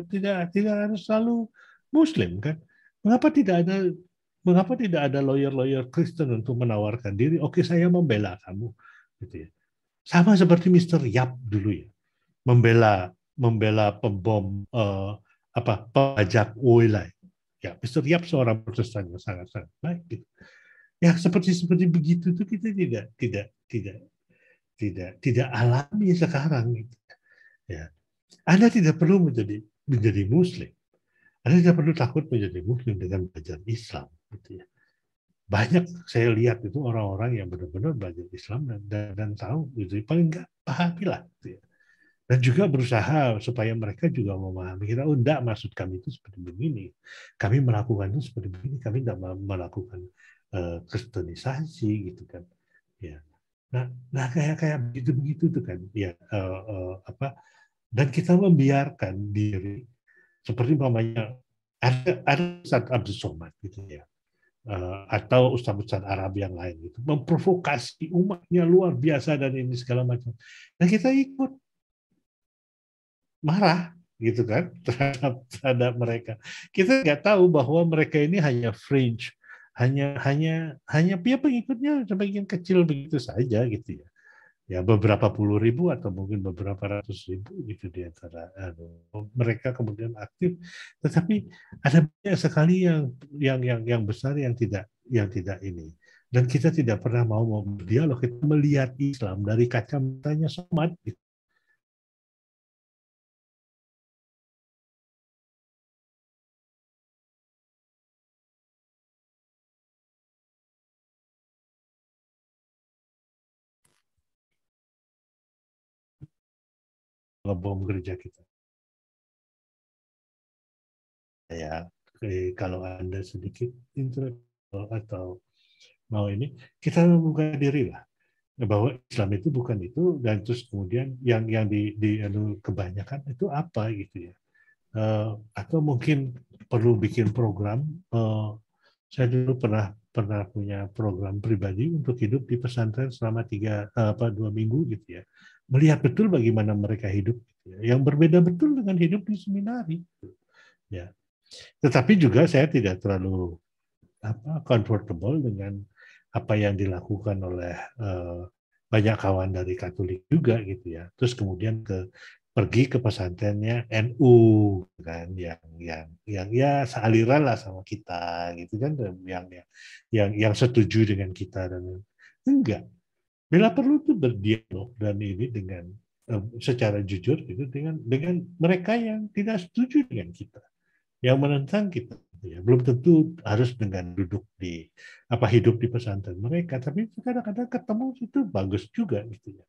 tidak harus selalu Muslim kan? Mengapa tidak ada lawyer Kristen untuk menawarkan diri? Oke, saya membela kamu, gitu ya. Sama seperti Mr. Yap dulu ya, membela pembom pajak Oilai. Ya, Mr. Yap seorang Protestan yang sangat baik gitu. Ya seperti begitu itu kita tidak alami sekarang gitu. Ya, Anda tidak perlu menjadi Muslim. Anda tidak perlu takut menjadi Muslim dengan belajar Islam gitu ya. Banyak saya lihat itu orang-orang yang benar-benar belajar Islam dan tahu gitu, paling enggak pahamilah gitu ya. Dan juga berusaha supaya mereka juga memahami kita, oh enggak, maksud kami itu seperti begini, kami melakukan itu seperti begini, kami tidak melakukan kristenisasi gitu kan ya. Nah kayak begitu tuh kan ya, dan kita membiarkan diri seperti namanya ada Ustaz Abdul Somad gitu ya, atau ustaz-ustaz Arab yang lain gitu, memprovokasi umatnya luar biasa dan ini segala macam, dan kita ikut marah gitu kan terhadap mereka. Kita nggak tahu bahwa mereka ini hanya fringe, hanya dia pengikutnya sebagian kecil begitu saja gitu ya. Ya beberapa puluh ribu atau mungkin beberapa ratus ribu gitu di antara mereka kemudian aktif, tetapi ada banyak sekali yang besar yang tidak ini, dan kita tidak pernah mau berdialog, kita melihat Islam dari kacamatanya Somad gitu. Ngebom gereja kita. Ya, kalau Anda sedikit intelektual atau mau ini, kita membuka diri lah bahwa Islam itu bukan itu, dan terus kemudian yang di kebanyakan itu apa gitu ya. Atau mungkin perlu bikin program. Saya dulu pernah punya program pribadi untuk hidup di pesantren selama 2 minggu gitu ya. Melihat betul bagaimana mereka hidup gitu ya. Yang berbeda betul dengan hidup di seminari gitu. Ya. Tetapi juga saya tidak terlalu comfortable dengan apa yang dilakukan oleh banyak kawan dari Katolik juga gitu ya. Terus kemudian pergi ke pesantrennya NU kan, yang ya sealiran lah sama kita gitu kan, yang setuju dengan kita, dan enggak. bila perlu tuh berdialog dan ini dengan secara jujur gitu dengan mereka yang tidak setuju dengan kita, yang menentang kita. Ya, belum tentu harus dengan duduk di hidup di pesantren mereka, tapi kadang-kadang ketemu itu bagus juga gitu ya.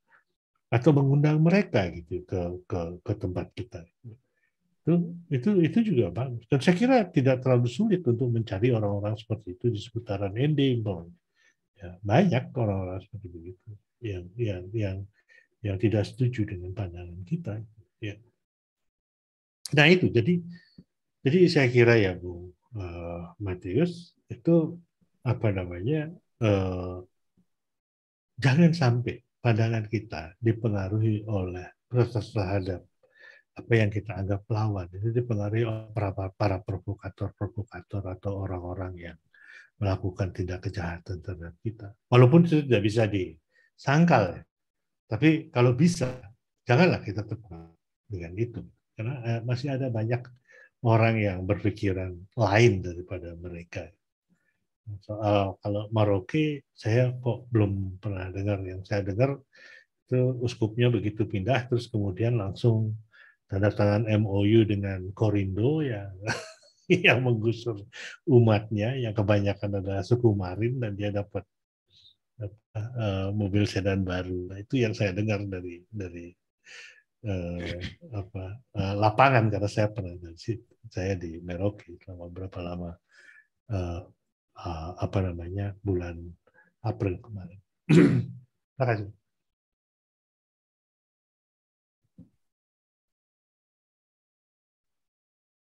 Atau mengundang mereka gitu ke tempat kita. Itu juga bagus. Dan saya kira tidak terlalu sulit untuk mencari orang-orang seperti itu di seputaran ND. Ya, banyak orang-orang seperti begitu yang tidak setuju dengan pandangan kita. Ya. Nah itu jadi saya kira ya Bu Matius itu jangan sampai pandangan kita dipengaruhi oleh proses terhadap apa yang kita anggap lawan, itu dipengaruhi oleh para provokator atau orang-orang yang melakukan tindak kejahatan terhadap kita. Walaupun itu tidak bisa disangkal, ya. Tapi kalau bisa, janganlah kita terpengaruh dengan itu. Karena masih ada banyak orang yang berpikiran lain daripada mereka. Soal kalau Merauke, saya kok belum pernah dengar. Yang saya dengar itu uskupnya begitu pindah, terus kemudian langsung tanda tangan MOU dengan Korindo yang menggusur umatnya, yang kebanyakan adalah suku Marin, dan dia dapat mobil sedan baru. Nah, itu yang saya dengar dari lapangan, karena saya pernah saya di Merauke selama berapa lama bulan April kemarin. Terima kasih.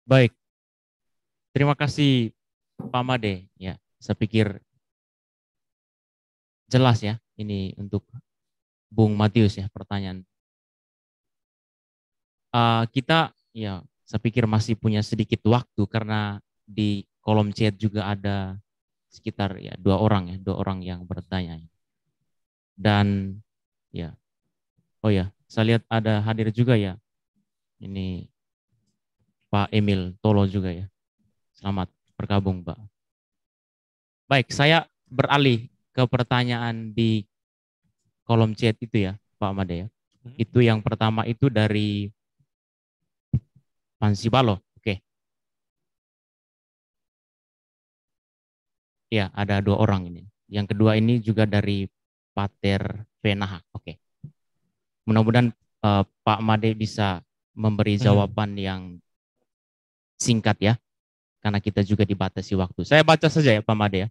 Baik, terima kasih Pak Made. Ya, saya pikir jelas ya ini untuk Bung Matius ya pertanyaan. Kita ya, saya pikir masih punya sedikit waktu karena di kolom chat juga ada sekitar ya dua orang yang bertanya. Dan ya, oh ya, saya lihat ada hadir juga ya. Ini Pak Emil Tolo juga ya. Selamat bergabung, Pak. Baik, saya beralih ke pertanyaan di kolom chat itu ya, Pak Made ya. Itu yang pertama itu dari Pansibalo. Oke. Ya, ada dua orang ini. Yang kedua ini juga dari Pater Venaha. Oke. Mudah-mudahan Pak Made bisa memberi jawaban yang singkat ya, karena kita juga dibatasi waktu. Saya baca saja ya Pak Made ya.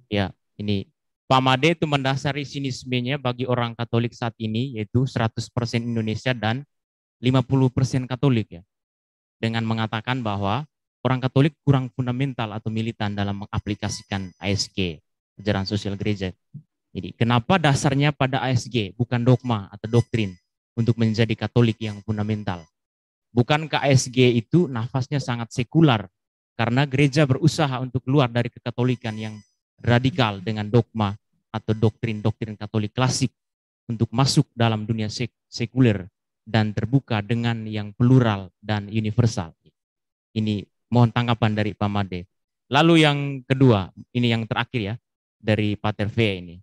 Ya, ini Pak Made itu mendasari sinismenya bagi orang Katolik saat ini, yaitu 100% Indonesia dan 50% Katolik ya. Dengan mengatakan bahwa orang Katolik kurang fundamental atau militan dalam mengaplikasikan ASG, ajaran sosial gereja. Jadi kenapa dasarnya pada ASG, bukan dogma atau doktrin untuk menjadi Katolik yang fundamental? Bukankah ASG itu nafasnya sangat sekular, karena gereja berusaha untuk keluar dari kekatolikan yang radikal dengan dogma atau doktrin-doktrin Katolik klasik untuk masuk dalam dunia sekuler dan terbuka dengan yang plural dan universal. Ini mohon tanggapan dari Pak Made. Lalu yang kedua, ini yang terakhir ya, dari Pater V ini.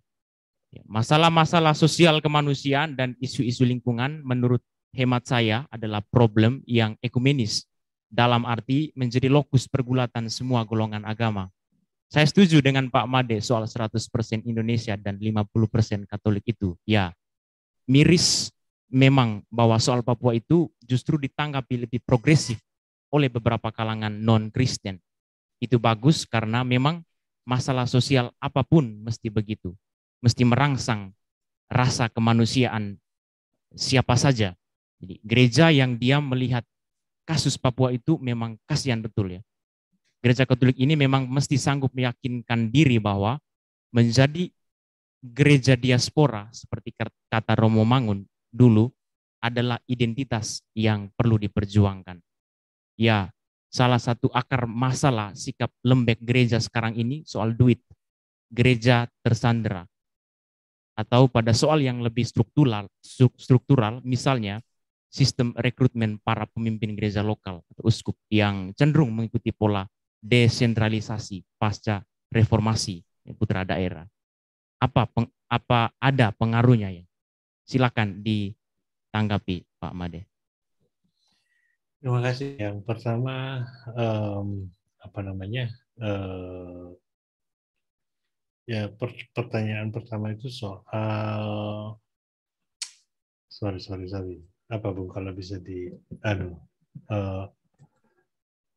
Masalah-masalah sosial kemanusiaan dan isu-isu lingkungan menurut hemat saya adalah problem yang ekumenis, dalam arti menjadi lokus pergulatan semua golongan agama. Saya setuju dengan Pak Made soal 100% Indonesia dan 50% Katolik itu. Ya, miris memang bahwa soal Papua itu justru ditanggapi lebih progresif oleh beberapa kalangan non-Kristen. Itu bagus karena memang masalah sosial apapun mesti begitu. Mesti merangsang rasa kemanusiaan siapa saja. Jadi gereja yang diam melihat kasus Papua itu memang kasihan betul ya. Gereja Katolik ini memang mesti sanggup meyakinkan diri bahwa menjadi gereja diaspora seperti kata Romo Mangun dulu adalah identitas yang perlu diperjuangkan. Ya, salah satu akar masalah sikap lembek gereja sekarang ini soal duit. Gereja tersandera. Atau pada soal yang lebih struktural misalnya sistem rekrutmen para pemimpin gereja lokal atau uskup yang cenderung mengikuti pola desentralisasi pasca reformasi putra daerah. apa ada pengaruhnya ya? Silakan ditanggapi Pak Made. Terima kasih. Yang pertama, ya pertanyaan pertama itu soal sorry. Apa Bung kalau bisa di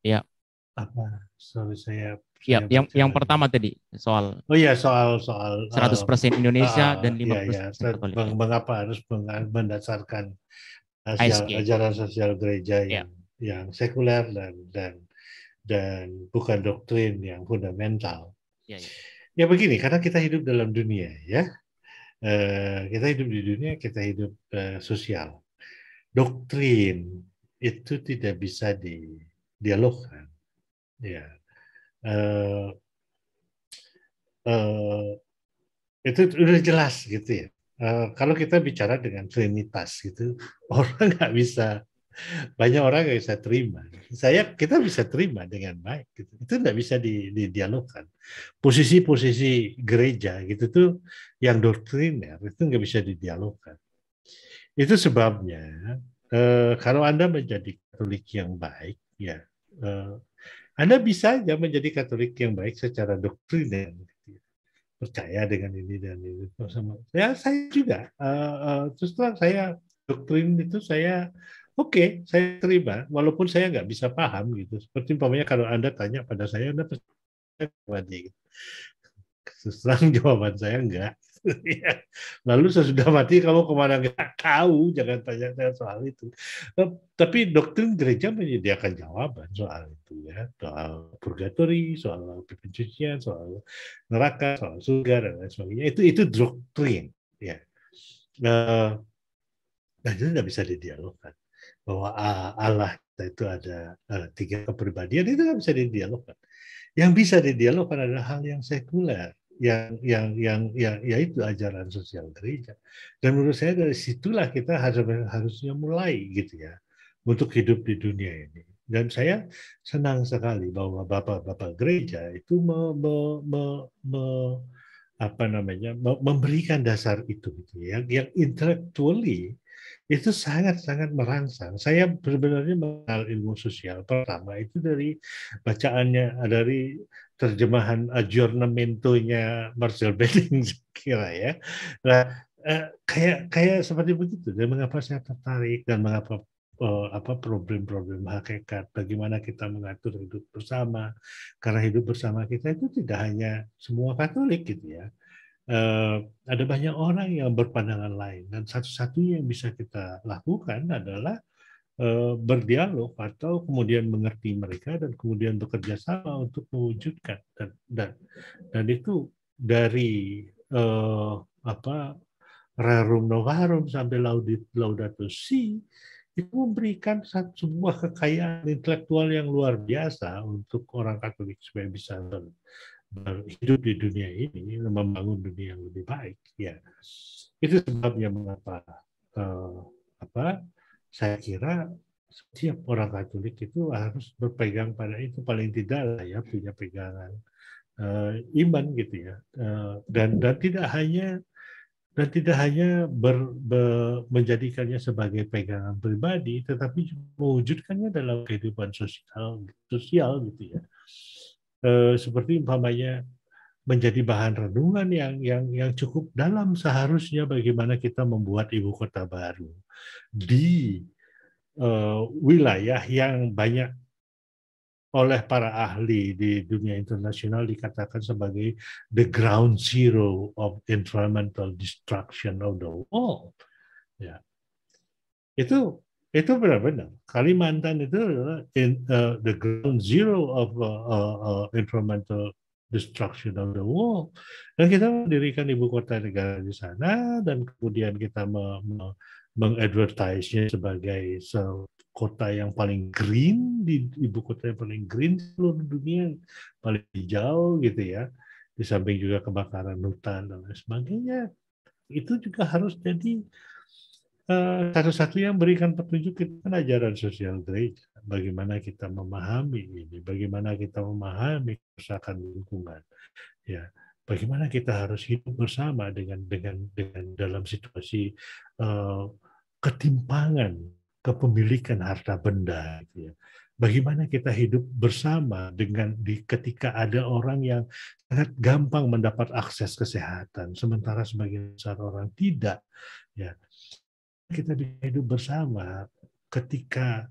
ya. Apa? Sorry saya Ya, yang pertama tadi soal. Oh iya, soal 100% Indonesia dan 50% Katolik. Mengapa harus mendasarkan ASG. ajaran sosial gereja yang sekuler dan bukan doktrin yang fundamental. Ya begini, karena kita hidup dalam dunia ya. Kita hidup di dunia, kita hidup sosial. Doktrin itu tidak bisa didialogkan. Ya, itu udah jelas gitu ya. Kalau kita bicara dengan trinitas gitu, orang nggak bisa, banyak orang nggak bisa terima. Kita bisa terima dengan baik. Gitu. Itu nggak bisa didialogkan. Posisi-posisi gereja gitu tuh yang doktriner itu nggak bisa didialogkan. Itu sebabnya kalau Anda menjadi Katolik yang baik, ya Anda bisa aja menjadi Katolik yang baik secara doktriner. Percaya dengan ini dan itu sama. Ya saya juga. Terus terang saya doktrin itu saya oke, saya terima walaupun saya nggak bisa paham gitu. Seperti umpamanya kalau Anda tanya pada saya, Anda percaya gitu. Terus terang jawaban saya enggak. Lalu sesudah mati kamu kemana nggak tahu, jangan tanya saya soal itu. Tapi doktrin gereja menyediakan jawaban soal itu ya, soal purgatori, soal pencucian, soal neraka, soal surga dan lain sebagainya. Itu doktrin ya. Dan itu tidak bisa didialogkan bahwa Allah itu ada 3 kepribadian, itu nggak bisa didialogkan. Yang bisa didialogkan adalah hal yang sekuler. Yang yaitu ajaran sosial gereja. Dan menurut saya dari situlah kita harusnya mulai gitu ya untuk hidup di dunia ini. Dan saya senang sekali bahwa bapak-bapak gereja itu memberikan dasar itu gitu ya, yang intellectually itu sangat-sangat merangsang. Saya sebenarnya mengenal ilmu sosial pertama itu dari bacaannya, dari terjemahan aggiornamento-nya Marcel Belling kira ya. Nah, kayak seperti begitu. Dan mengapa saya tertarik dan mengapa problem-problem hakikat, bagaimana kita mengatur hidup bersama. Karena hidup bersama kita itu tidak hanya semua Katolik gitu ya. Ada banyak orang yang berpandangan lain dan satu-satunya yang bisa kita lakukan adalah berdialog atau kemudian mengerti mereka dan kemudian bekerja sama untuk mewujudkan dan itu dari Rerum Novarum sampai Laudato Si itu memberikan sebuah kekayaan intelektual yang luar biasa untuk orang Katolik supaya bisa berhidup di dunia ini, membangun dunia yang lebih baik. Ya, itu sebabnya mengapa saya kira setiap orang Katolik itu harus berpegang pada itu, paling tidak lah ya, punya pegangan iman gitu ya, dan tidak hanya menjadikannya sebagai pegangan pribadi, tetapi mewujudkannya dalam kehidupan sosial gitu ya. Seperti umpamanya menjadi bahan renungan yang cukup dalam seharusnya bagaimana kita membuat ibu kota baru di wilayah yang banyak oleh para ahli di dunia internasional dikatakan sebagai the ground zero of environmental destruction of the world. Ya, itu benar-benar Kalimantan itu adalah the ground zero of environmental destruction of the world. Dan kita mendirikan ibu kota negara di sana dan kemudian kita mengadvertise-nya sebagai kota yang paling green, di ibu kota yang paling green di seluruh dunia, paling hijau gitu ya. Di samping juga kebakaran hutan dan lain sebagainya. Itu juga harus jadi satu-satu yang berikan petunjuk kita kan ajaran sosial gereja. Bagaimana kita memahami ini, bagaimana kita memahami kerusakan lingkungan, ya, bagaimana kita harus hidup bersama dengan dalam situasi ketimpangan kepemilikan harta benda, gitu ya. Bagaimana kita hidup bersama ketika ada orang yang sangat gampang mendapat akses kesehatan, sementara sebagian besar orang tidak. Ya, kita bisa hidup bersama ketika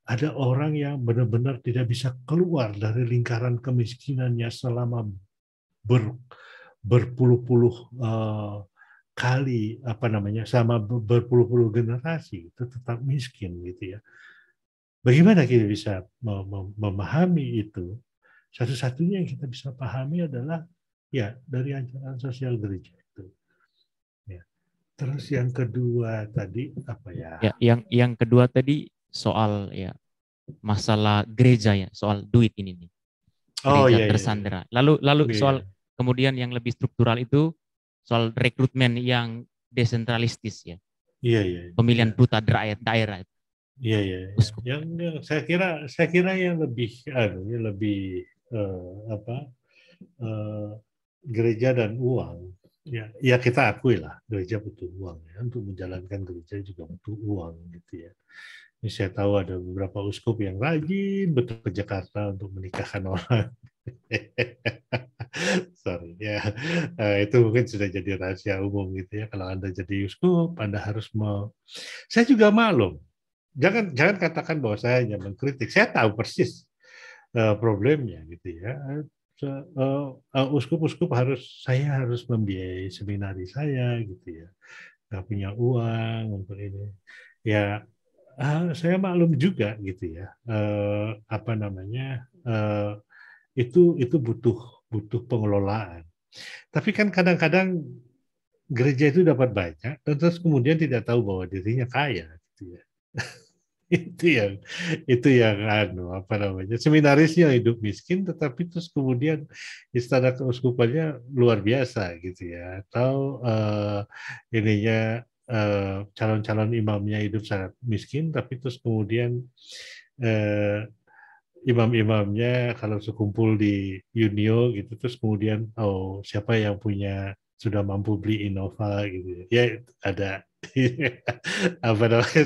ada orang yang benar-benar tidak bisa keluar dari lingkaran kemiskinannya selama berpuluh-puluh kali, sama berpuluh-puluh generasi, itu tetap miskin, gitu ya. Bagaimana kita bisa memahami itu? Satu-satunya yang kita bisa pahami adalah ya dari ajaran sosial gereja itu. Ya. Terus yang kedua tadi apa ya? Ya, yang kedua tadi soal ya masalah gereja ya, soal duit ini nih. Gereja tersandera. Lalu soal kemudian yang lebih struktural itu soal rekrutmen yang desentralistis ya. Iya. Pemilihan putra daerah. Iya. Yang saya kira yang lebih gereja dan uang. Ya kita akui lah, gereja butuh uang ya, untuk menjalankan gereja juga butuh uang, gitu ya. Ini saya tahu ada beberapa uskup yang rajin betul ke Jakarta untuk menikahkan orang. Sorry ya, itu mungkin sudah jadi rahasia umum, gitu ya. Kalau Anda jadi uskup, Anda harus Saya juga maklum. Jangan katakan bahwa saya hanya mengkritik. Saya tahu persis problemnya, gitu ya. Uskup-uskup saya harus membiayai seminari saya, gitu ya. Nggak punya uang untuk ini. Ya, saya maklum juga, gitu ya. Itu butuh pengelolaan. Tapi kan kadang-kadang gereja itu dapat banyak dan terus kemudian tidak tahu bahwa dirinya kaya, gitu ya. itu yang seminarisnya hidup miskin, tetapi terus kemudian istana keuskupannya luar biasa, gitu ya. Atau calon-calon imamnya hidup sangat miskin, tapi terus kemudian imam-imamnya kalau sekumpul di Unio, gitu, terus kemudian siapa yang sudah mampu beli Innova, gitu ya, ada.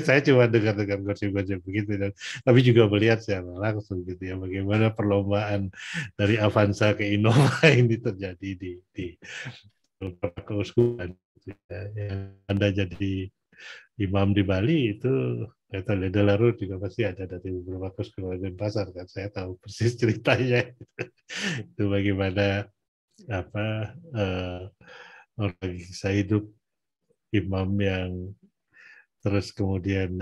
Saya cuma dengar gosip-gosip begitu, tapi juga melihat secara langsung, gitu ya, bagaimana perlombaan dari Avanza ke Innova ini terjadi di beberapa keuskupan, gitu ya. Yang Anda jadi imam di Bali itu, kata Ledelaru juga pasti ada dari beberapa keuskupan Denpasar, kan saya tahu persis ceritanya. Itu bagaimana orang saya hidup imam yang terus kemudian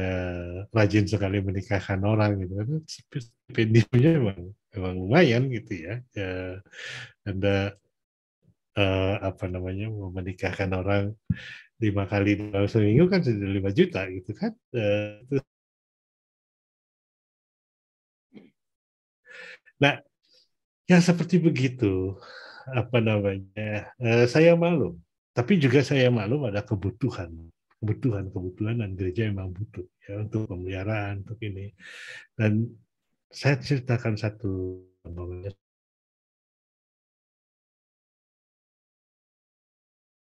rajin sekali menikahkan orang, gitu kan. Stipendiumnya memang lumayan, gitu ya. Anda menikahkan orang 5 kali dalam seminggu kan sudah 5 juta, gitu kan. Nah, yang seperti begitu, saya maklum. Tapi juga saya maklum ada kebutuhan dan gereja memang butuh ya untuk pemeliharaan, untuk ini. Dan saya ceritakan satu